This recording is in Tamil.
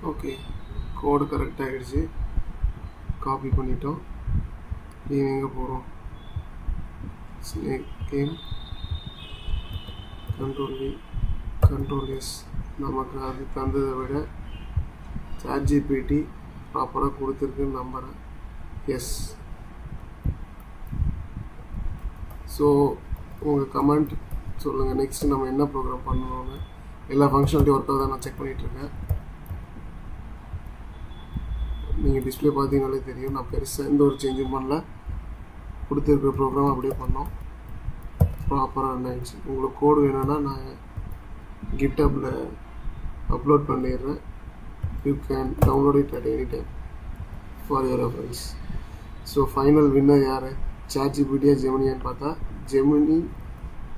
ஓகே, கோடு கரெக்டாக ஆகிடுச்சு. காப்பி பண்ணிட்டோம். இது எங்கே போகிறோம்? ஸ்னேக் கேம் கண்ட்ரோல் கண்ட்ரோல் நமக்கு அது தந்ததை விட ChatGPT ப்ராப்பராக கொடுத்துருக்குன்னு நம்புகிறேன். எஸ். ஸோ உங்கள் கமெண்ட் சொல்லுங்கள், நெக்ஸ்ட்டு நம்ம என்ன ப்ரோக்ராம் பண்ணணும்னு. எல்லா ஃபங்க்ஷனாலிட்டி ஒர்க் ஆகுதான் நான் செக் பண்ணிகிட்ருக்கேன். நீங்கள் டிஸ்பிளே பார்த்தீங்கனாலே தெரியும், நான் பெருசாக எந்த ஒரு சேஞ்சும் பண்ணல. கொடுத்துருக்குற ப்ரோக்ராம் அப்படியே பண்ணோம், ப்ராப்பராக ரன் ஆகிடுச்சு. உங்களுக்கு கோடு வேணும்னா நான் GitHubல அப்லோட் பண்ணிடுறேன். You can download it at any time for your reference. So final winner யார்? ChatGPT ஜெமினியான்னு பார்த்தா ஜெமினி